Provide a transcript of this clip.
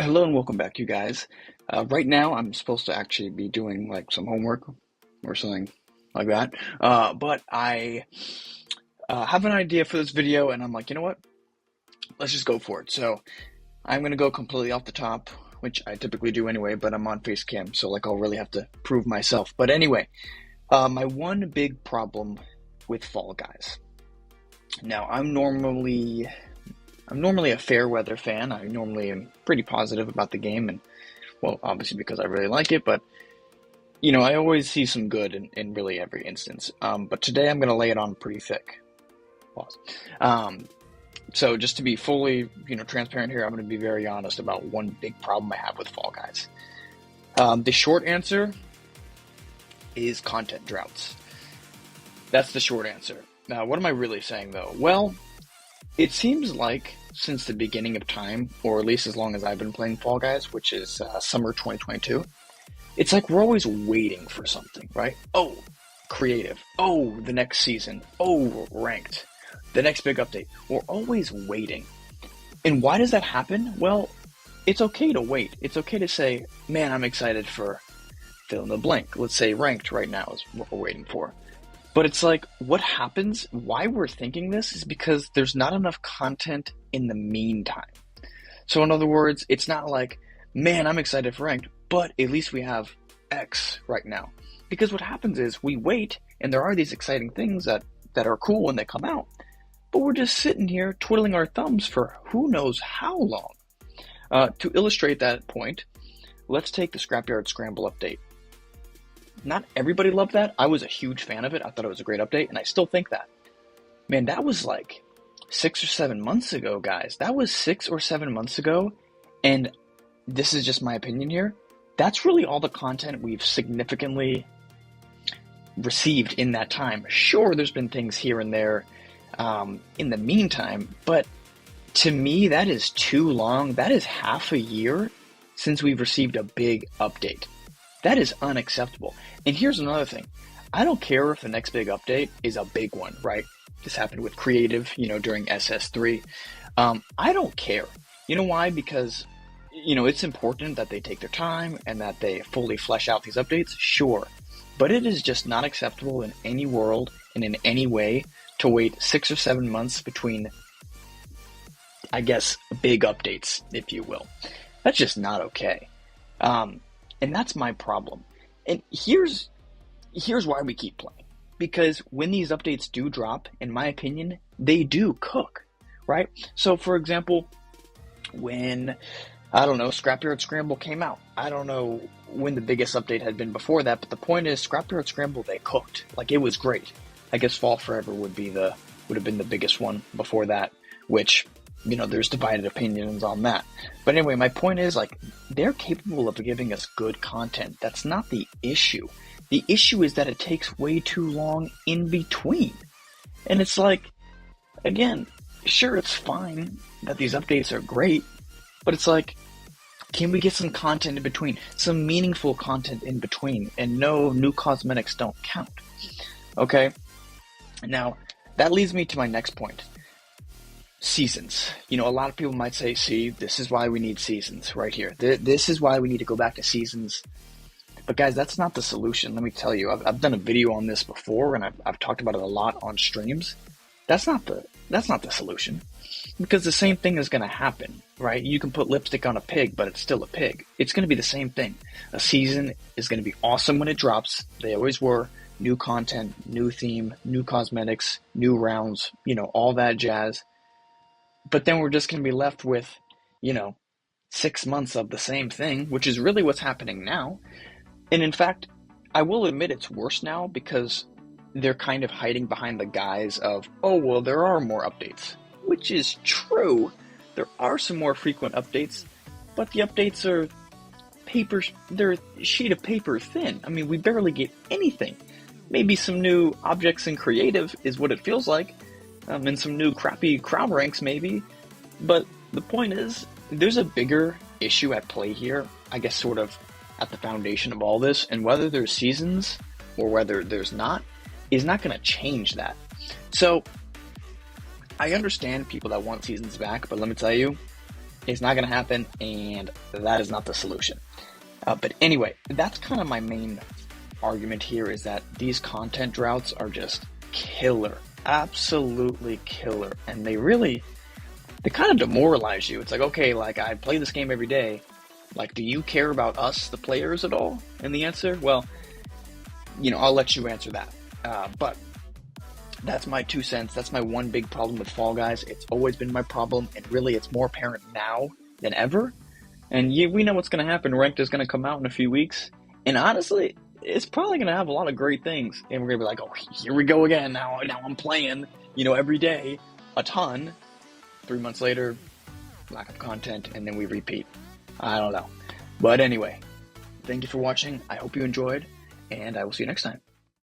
Hello and welcome back, you guys. Right now, I'm supposed to actually be doing like some homework or something like that. But I have an idea for this video, and I'm like, you know what? Let's just go for it. So I'm gonna go completely off the top, which I typically do anyway. But I'm on face cam, so like I'll really have to prove myself. But anyway, my one big problem with Fall Guys. Now, I'm normally a fair weather fan. I normally am pretty positive about the game, and well, obviously because I really like it, but I always see some good in really every instance. But today I'm going to lay it on pretty thick. Pause. So just to be fully, transparent here, I'm going to be very honest about one big problem I have with Fall Guys. The short answer is content droughts. That's the short answer. Now, what am I really saying though? Well, it seems like since the beginning of time, or at least as long as I've been playing Fall Guys, which is summer 2022, it's like we're always waiting for something, right? Oh, creative. Oh, the next season. Oh, ranked. The next big update. We're always waiting. And why does that happen? Well, it's okay to wait. It's okay to say, man, I'm excited for fill in the blank. Let's say ranked right now is what we're waiting for. But it's like, what happens, why we're thinking this is because there's not enough content in the meantime. So in other words, it's not like, man, I'm excited for ranked, but at least we have X right now. Because what happens is we wait, and there are these exciting things that are cool when they come out, but we're just sitting here twiddling our thumbs for who knows how long. To illustrate that point, let's take the Scrapyard Scramble update. Not everybody loved that. I was a huge fan of it. I thought it was a great update, and I still think that. Man, that was like 6 or 7 months ago, guys. That was 6 or 7 months ago, and this is just my opinion here. That's really all the content we've significantly received in that time. Sure, there's been things here and there in the meantime, but to me, that is too long. That is half a year since we've received a big update. That is unacceptable. And here's another thing. I don't care if the next big update is a big one, right? This happened with Creative, during SS3. I don't care. You know why? Because, it's important that they take their time and that they fully flesh out these updates, sure. But it is just not acceptable in any world and in any way to wait 6 or 7 months between, I guess, big updates, if you will. That's just not okay. And that's my problem. And here's why we keep playing. Because when these updates do drop, in my opinion, they do cook, right? So for example, when, I don't know, Scrapyard Scramble came out. I don't know when the biggest update had been before that, but the point is Scrapyard Scramble, they cooked. Like, it was great. I guess Fall Forever would have been the biggest one before that, which, there's divided opinions on that. But anyway, my point is, like, they're capable of giving us good content. That's not the issue. The issue is that it takes way too long in between. And it's like, again, sure, it's fine that these updates are great, but it's like, can we get some content in between? Some meaningful content in between, and no, new cosmetics don't count. Okay? Now, that leads me to my next point. Seasons. A lot of people might say, see, this is why we need seasons right here. This is why we need to go back to seasons. But guys, that's not the solution. Let me tell you, I've done a video on this before, and I've talked about it a lot on streams. That's not the solution, because the same thing is going to happen, right? You can put lipstick on a pig, but it's still a pig. It's going to be the same thing. A season is going to be awesome when it drops. They always were. New content, new theme, new cosmetics, new rounds, all that jazz. But then we're just going to be left with, 6 months of the same thing, which is really what's happening now. And in fact, I will admit it's worse now because they're kind of hiding behind the guise of, oh, well, there are more updates, which is true. There are some more frequent updates, but the updates are they're a sheet of paper thin. I mean, we barely get anything. Maybe some new objects in Creative is what it feels like. And some new crappy crown ranks maybe, but the point is, there's a bigger issue at play here, I guess sort of at the foundation of all this, and whether there's seasons or whether there's not, is not going to change that. So, I understand people that want seasons back, but let me tell you, It's not going to happen, and that is not the solution. But anyway, that's kind of my main argument here, is that these content droughts are just killer, absolutely killer, and they kind of demoralize you. It's like, okay, like I play this game every day. Like, do you care about us, the players, at all? And the answer, well, I'll let you answer that. But that's my 2 cents. That's my one big problem with Fall Guys. It's always been my problem, and really it's more apparent now than ever. And we know what's going to happen. Ranked is going to come out in a few weeks. And honestly, it's probably going to have a lot of great things. And we're going to be like, oh, here we go again. Now I'm playing, every day, a ton. 3 months later, lack of content, and then we repeat. I don't know. But anyway, thank you for watching. I hope you enjoyed, and I will see you next time.